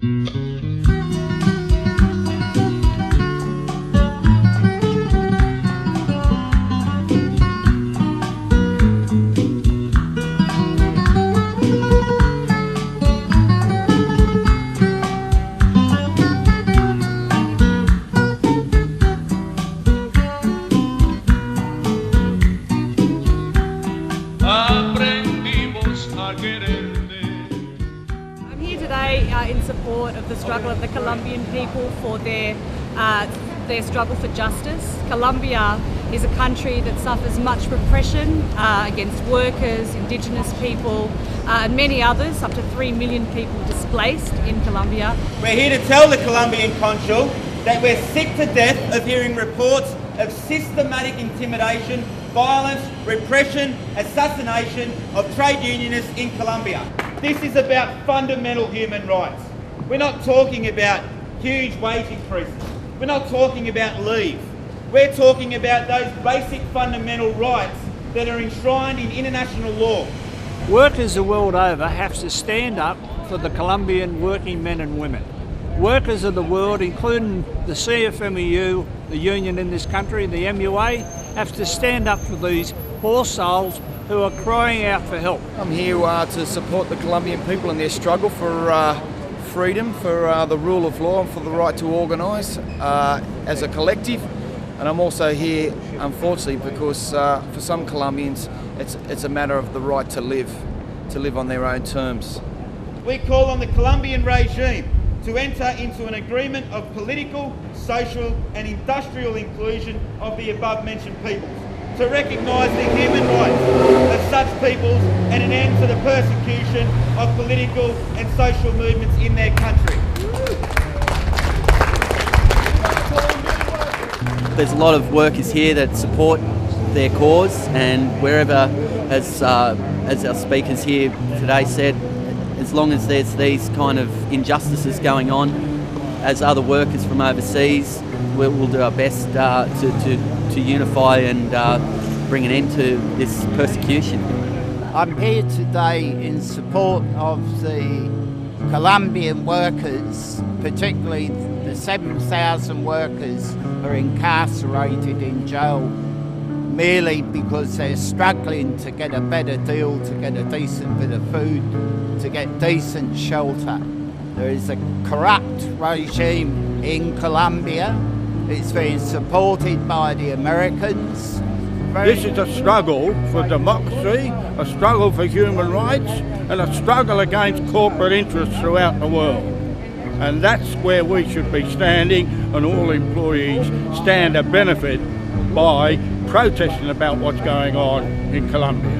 In support of the struggle of the Colombian people for their struggle for justice. Colombia is a country that suffers much repression against workers, Indigenous people, and many others, up to 3 million people displaced in Colombia. We're here to tell the Colombian Consul that we're sick to death of hearing reports of systematic intimidation, violence, repression, assassination of trade unionists in Colombia. This is about fundamental human rights. We're not talking about huge wage increases. We're not talking about leave. We're talking about those basic fundamental rights that are enshrined in international law. Workers the world over have to stand up for the Colombian working men and women. Workers of the world, including the CFMEU, the union in this country, the MUA, have to stand up for these poor souls who are crying out for help. I'm here to support the Colombian people in their struggle for freedom, for the rule of law and for the right to organise as a collective. And I'm also here, unfortunately, because for some Colombians it's a matter of the right to live on their own terms. We call on the Colombian regime to enter into an agreement of political, social and industrial inclusion of the above-mentioned peoples, to recognise the human rights of such peoples and an end to the persecution of political and social movements in their country. There's a lot of workers here that support their cause, and wherever, as our speakers here today said, as long as there's these kind of injustices going on, as other workers from overseas, we'll do our best to unify and bring an end to this persecution. I'm here today in support of the Colombian workers, particularly the 7,000 workers who are incarcerated in jail merely because they're struggling to get a better deal, to get a decent bit of food, to get decent shelter. There is a corrupt regime in Colombia. It's being supported by the Americans. This is a struggle for democracy, a struggle for human rights, and a struggle against corporate interests throughout the world. And that's where we should be standing, and all employees stand to benefit by protesting about what's going on in Colombia.